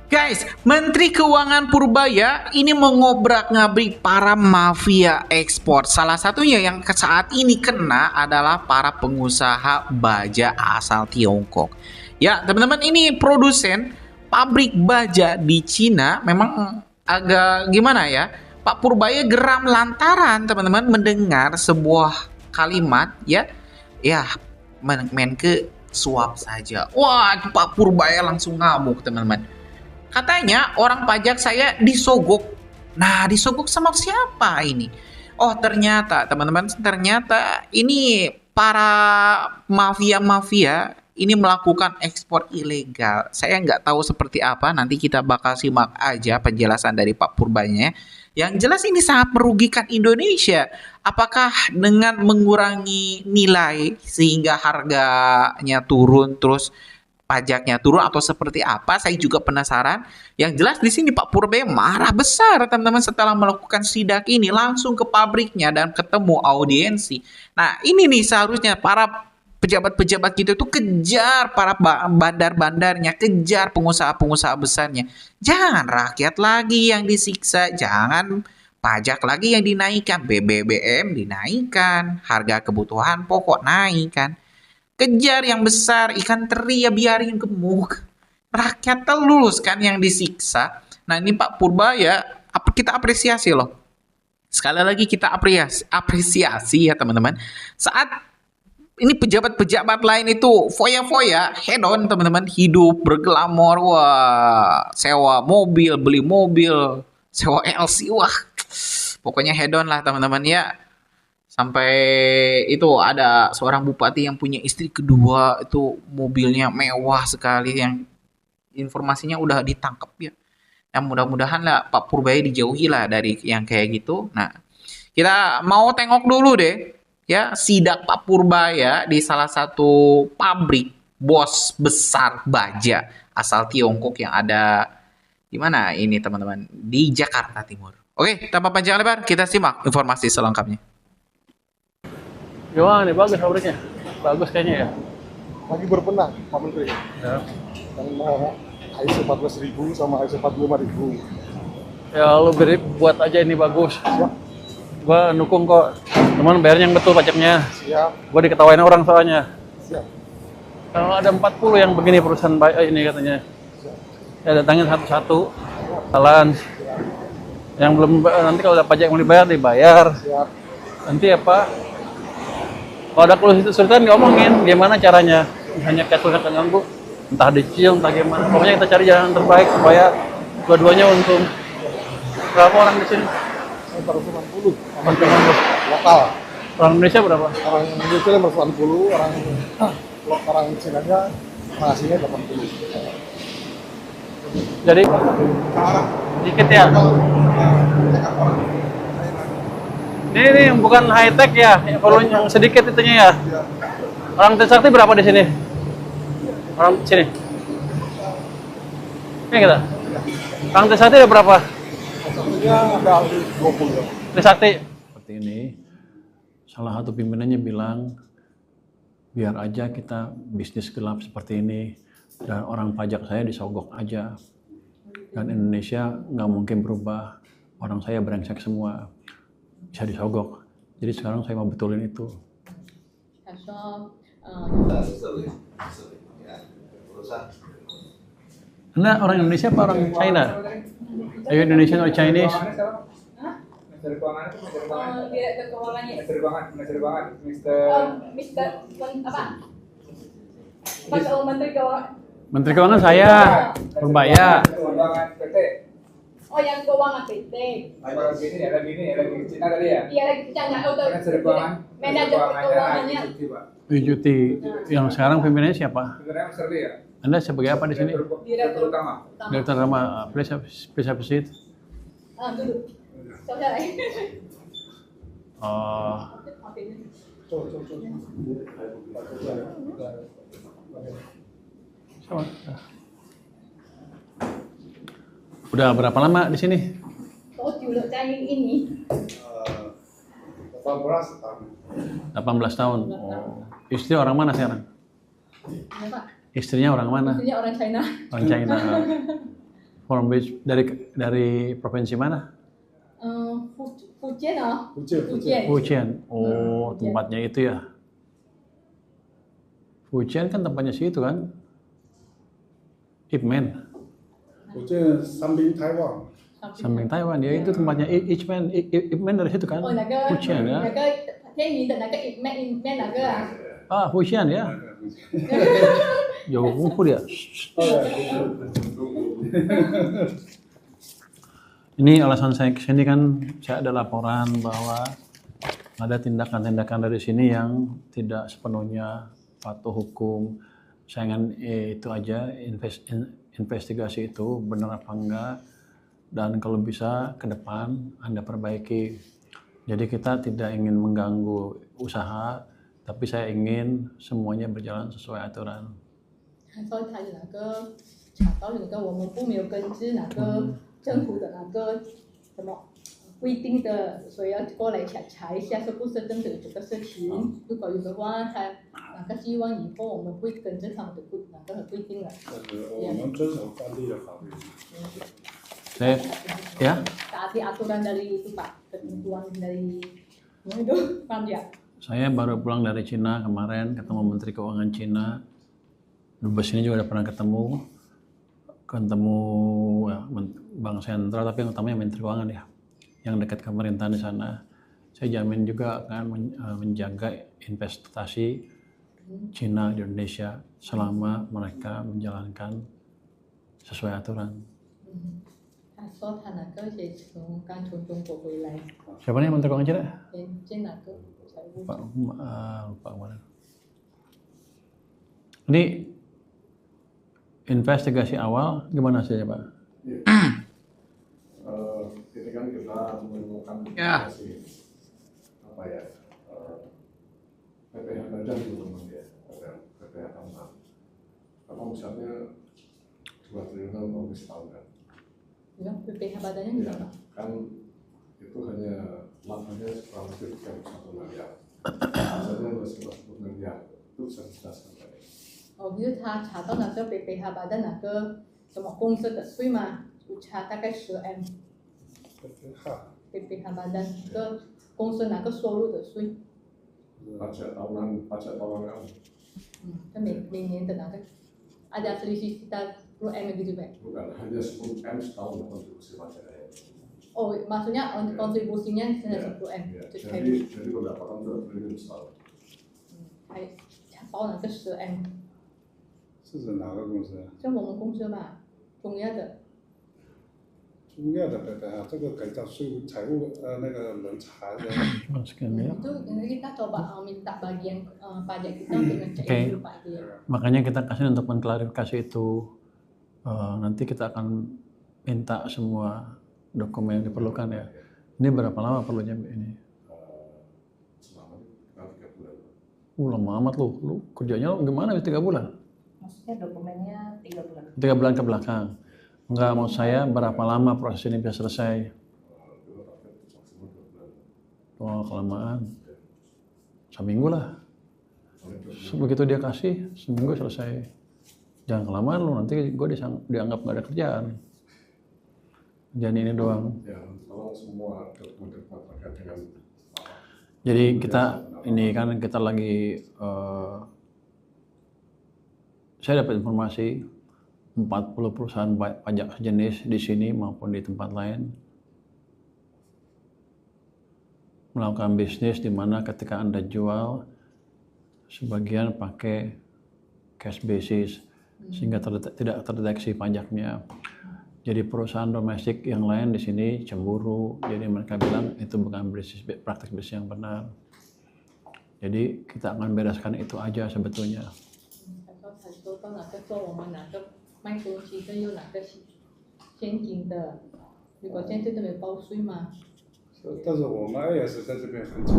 Guys, Menteri Keuangan Purbaya ini mengobrak-ngabrik para mafia ekspor. Salah satunya yang saat ini kena adalah para pengusaha baja asal Tiongkok. Ya, teman-teman, ini produsen pabrik baja di Cina memang agak gimana ya? Pak Purbaya geram lantaran teman-teman mendengar sebuah kalimat ya Menke suap saja. Wah, Pak Purbaya langsung ngamuk teman-teman. Katanya orang pajak saya disogok. Nah, disogok sama siapa ini? Oh, ternyata teman-teman, ternyata ini para mafia-mafia ini melakukan ekspor ilegal. Saya nggak tahu seperti apa, nanti kita bakal simak aja penjelasan dari Pak Purbanya. Yang jelas ini sangat merugikan Indonesia. Apakah dengan mengurangi nilai sehingga harganya turun terus pajaknya turun atau seperti apa? Saya juga penasaran. Yang jelas di sini Pak Purbaya marah besar teman-teman setelah melakukan sidak ini langsung ke pabriknya dan ketemu audiensi. Nah, ini nih seharusnya para pejabat-pejabat kita itu kejar para bandar-bandarnya, kejar pengusaha-pengusaha besarnya. Jangan rakyat lagi yang disiksa, jangan pajak lagi yang dinaikkan, BBM dinaikkan, harga kebutuhan pokok naikkan. Kejar yang besar, ikan teri ya biarin gemuk. Rakyat telus kan yang disiksa. Nah, ini Pak Purbaya, kita apresiasi loh. Sekali lagi kita apresiasi ya teman-teman. Saat ini pejabat-pejabat lain itu foya-foya, hedon teman-teman, hidup berglamor, wah, sewa mobil, beli mobil, sewa LC, wah, pokoknya hedon lah teman-teman ya. Sampai itu ada seorang bupati yang punya istri kedua, itu mobilnya mewah sekali, yang informasinya udah ditangkap ya. Yang mudah-mudahan lah Pak Purbaya dijauhi lah dari yang kayak gitu. Nah, kita mau tengok dulu deh ya sidak Pak Purbaya di salah satu pabrik bos besar baja asal Tiongkok yang ada di mana ini teman-teman, di Jakarta Timur. Oke, tanpa panjang lebar kita simak informasi selengkapnya. Gimana nih, bagus pabriknya? Bagus kayaknya ya? Lagi berbenah Pak Menteri. Ya. Yang ISO 14.000 sama ISO 45.000. Ya lu buat aja ini bagus. Siap. Gua dukung kok. Cuman bayarnya yang betul pajaknya. Siap. Gua diketawain orang soalnya. Siap. Kalau ada 40 yang begini perusahaan ini katanya. Siap. Ya datangin satu-satu. Jalan. Yang belum, nanti kalau ada pajak yang mau dibayar. Siap. Nanti apa? Kalau ada kesulitan ngomongin gimana caranya. Misalnya kayak kesulitan ganggu, entah dicil, entah gimana. Pokoknya kita cari jalan terbaik supaya dua-duanya untung. Berapa orang di sini? 480. 480. Lokal. Orang Indonesia berapa? Orang Indonesia 480, orang Cina-nya aslinya 80. Jadi dikit ya. Ini bukan high tech ya, kalau yang sedikit itunya ya. Orang Trisakti berapa di sini? Orang sini. Ini kita. Orang Trisakti ada berapa? Satunya ada 20. Trisakti. Seperti ini. Salah satu pimpinannya bilang, biar aja kita bisnis gelap seperti ini dan orang pajak saya disogok aja. Dan Indonesia nggak mungkin berubah. Orang saya brengsek semua. Bisa disogok. Jadi sekarang saya mau betulin itu. Anda orang Indonesia apa orang China? Are you Indonesian or Chinese? Minister Keuangan itu Minister Keuangan. Direktur Keuangannya. Minister Keuangan, Mister apa? Mas Menteri Keuangan. Menteri Keuangan saya, Purbaya. Keuangan PT. Oh, yang keuangan PT. Lagi Cina tadi ya? Iya, lagi Cina. Minister Keuangan. Manajer keuangannya. Cuti. Yang sekarang pimpinannya siapa? Sebenarnya Mas Terli ya? Anda sebagai apa di sini? Direktur utama. Direktur utama. Please have a seat. Duduk. Saudara. Oh. Sama. Udah berapa lama di sini? Oh, juluk cahing ini. 18 tahun. 18 tahun. Oh. Istri orang mana sekarang? Kenapa? Istrinya orang mana? Istrinya orang China. Orang China. From which, dari provinsi mana? 福建啊，福建Fujian. Oh, tempatnya itu ya. Fujian kan tempatnya situ kan? Ip Man. 福建三滨台湾， Samping Taiwan ya, itu tempatnya Ip Man dari situ kan? 哦，哪个 Fujian ya. 哪个天宇的哪个面哪个啊？ Ah, Fujian ya. Jauh kumpul ya. Ini alasan saya kesini kan, saya ada laporan bahwa ada tindakan-tindakan dari sini yang tidak sepenuhnya patuh hukum. Saya ingin itu aja investigasi itu benar apa enggak, dan kalau bisa ke depan Anda perbaiki. Jadi kita tidak ingin mengganggu usaha, tapi saya ingin semuanya berjalan sesuai aturan. 他说他有哪个查到有哪个我们部没有根据哪个政府的哪个什么规定的，所以要过来查一下是不是真的有这个事情。如果有的话，他哪个希望以后我们会跟着他们的哪个规定了。我们遵守当地的法律。 Saya, ya, Taati aturan dari itu Pak, ketentuan dari itu panja. saya baru pulang dari Cina kemarin, ketemu Menteri Keuangan Cina. Dubes ini juga udah pernah ketemu ya, Bank Sentral, tapi yang utamanya Menteri Keuangan ya, yang dekat pemerintahan di sana. Saya jamin juga akan menjaga investasi Cina di Indonesia selama mereka menjalankan sesuai aturan. 他说他哪个也刚从中国回来， Siapa nih Menteri Keuangan Cina? 见哪个财务 Pak, lupa kemarin. Ini investigasi awal gimana saja Pak? Ini kan kita menemukan Ya. apa ya PPH badan itu memang ya PPH tambahan. Kalau misalnya 2 triliun mau setahun kan? Ya, PPH badannya Ya, gimana? kan itu hanya labanya kurang lebih 1 miliar. Asalnya 210 miliar itu bisa dijelaskan tadi. 哦，比如他查到哪个 PPH 巴的哪个什么公司的税嘛，就查大概10M。 PPH 巴的哪个公司哪个收入的税， Pajak tahunan kan? 他每年的哪个ada selisih sekitar 10M gitu Pak. Bukan, hanya 10M setahun kontribusi pajaknya. Oh, maksudnya kontribusinya hanya Ya, 10M. ya. Jadi Jadi pendapatan 2 triliun setahun. 还查到哪个10M，是指哪个公司？就我们公司吧，中亚的。中亚的 PPH 这个可以叫税务财务那个人查一下。 Sekian ya. Itu kita coba minta bagian pajak kita untuk ngecek Oke. dulu Pak dia. Makanya kita kasih untuk mengklarifikasi itu. Nanti kita akan minta semua dokumen yang diperlukan ya. Ini berapa lama perlunya ini? Selama 3 bulan. Lama amat lu kerjanya gimana 3 bulan? Maksudnya dokumennya 3 bulan. 3 bulan ke belakang. Enggak, mau saya berapa lama proses ini bisa selesai? Oh, kelamaan. Seminggu lah. Begitu dia kasih, seminggu selesai. Jangan kelamaan lu, nanti gue dianggap nggak ada kerjaan. Jangan ini doang. Ya, tolong semua dokumen-dokumen terkait dengan Jadi kita ini kan kita lagi saya dapat informasi 40 perusahaan pajak sejenis di sini maupun di tempat lain melakukan bisnis di mana ketika Anda jual sebagian pakai cash basis sehingga tidak terdeteksi pajaknya. Jadi perusahaan domestik yang lain di sini cemburu, jadi mereka bilang itu bukan praktik bisnis yang benar. Jadi kita akan bereskan itu aja sebetulnya. 他说到哪个做我们哪个卖东西的有哪个现金的，如果现在都没报税嘛。但是我们 AS 在这边很久。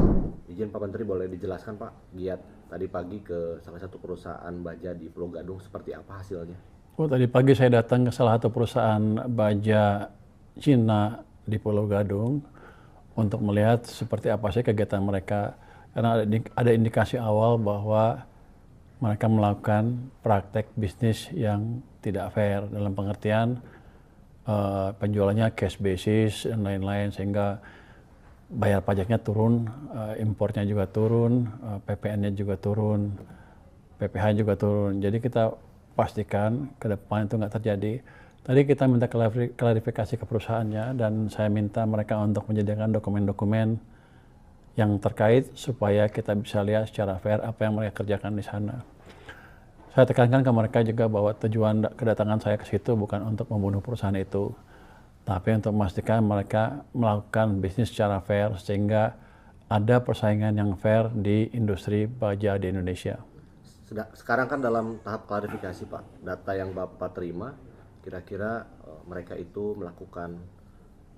Izin Pak Menteri, boleh dijelaskan Pak, giat tadi pagi ke salah satu perusahaan baja di Pulau Gadung seperti apa hasilnya? Oh, tadi pagi saya datang ke salah satu perusahaan baja Cina di Pulau Gadung untuk melihat seperti apa sih kegiatan mereka. Karena ada indikasi awal bahwa mereka melakukan praktek bisnis yang tidak fair dalam pengertian penjualannya cash basis dan lain-lain, sehingga bayar pajaknya turun, importnya juga turun, PPN-nya juga turun, PPH juga turun. Jadi kita pastikan ke depan itu nggak terjadi. Tadi kita minta klarifikasi ke perusahaannya, dan saya minta mereka untuk menyediakan dokumen-dokumen yang terkait supaya kita bisa lihat secara fair apa yang mereka kerjakan di sana. Saya tekankan ke mereka juga bahwa tujuan kedatangan saya ke situ bukan untuk membunuh perusahaan itu, tapi untuk memastikan mereka melakukan bisnis secara fair sehingga ada persaingan yang fair di industri baja di Indonesia. Sekarang kan dalam tahap klarifikasi Pak, data yang Bapak terima, kira-kira mereka itu melakukan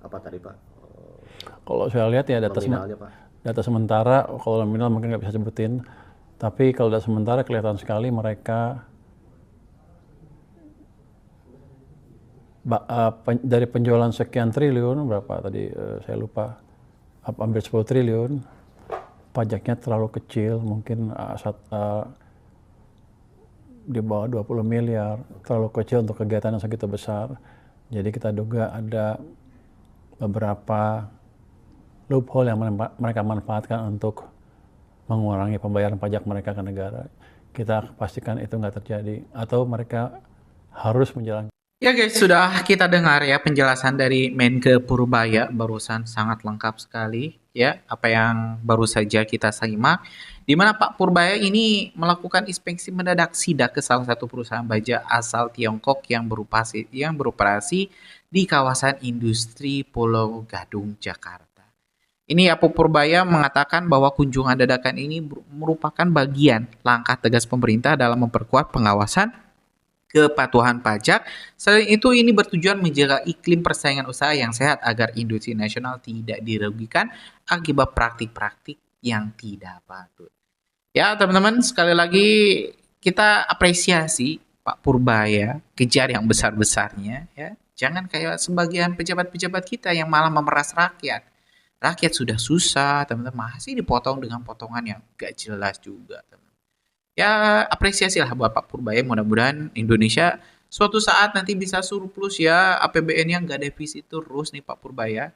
apa tadi Pak? Kalau saya lihat ya Nominalnya Pak? data sementara, kalau nominal mungkin nggak bisa sebutin, tapi kalau data sementara kelihatan sekali mereka dari penjualan sekian triliun, berapa tadi saya lupa, hampir 10 triliun, pajaknya terlalu kecil, mungkin di bawah 20 miliar, terlalu kecil untuk kegiatan yang segitu besar. Jadi kita duga ada beberapa loophole yang mereka manfaatkan untuk mengurangi pembayaran pajak mereka ke negara. Kita pastikan itu nggak terjadi, atau mereka harus menjalankan. Ya guys, sudah kita dengar ya penjelasan dari Menke Purbaya, barusan sangat lengkap sekali ya apa yang baru saja kita simak, di mana Pak Purbaya ini melakukan inspeksi mendadak sidak ke salah satu perusahaan baja asal Tiongkok yang beroperasi di kawasan industri Pulau Gadung, Jakarta. Ini ya, Pak Purbaya mengatakan bahwa kunjungan dadakan ini merupakan bagian langkah tegas pemerintah dalam memperkuat pengawasan kepatuhan pajak. Selain itu, ini bertujuan menjaga iklim persaingan usaha yang sehat agar industri nasional tidak dirugikan akibat praktik-praktik yang tidak patut. Ya, teman-teman, sekali lagi kita apresiasi Pak Purbaya, kejar yang besar-besarnya ya. Jangan kayak sebagian pejabat-pejabat kita yang malah memeras rakyat. Rakyat sudah susah, teman-teman, masih dipotong dengan potongan yang gak jelas juga, teman. Ya, apresiasilah buat Pak Purbaya. Mudah-mudahan Indonesia suatu saat nanti bisa surplus ya, APBN-nya nggak defisit terus nih Pak Purbaya.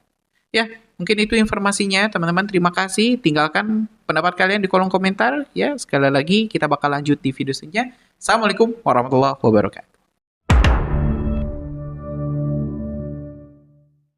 Ya, mungkin itu informasinya, teman-teman. Terima kasih. Tinggalkan pendapat kalian di kolom komentar ya. Sekali lagi kita bakal lanjut di video selanjutnya. Assalamualaikum warahmatullahi wabarakatuh.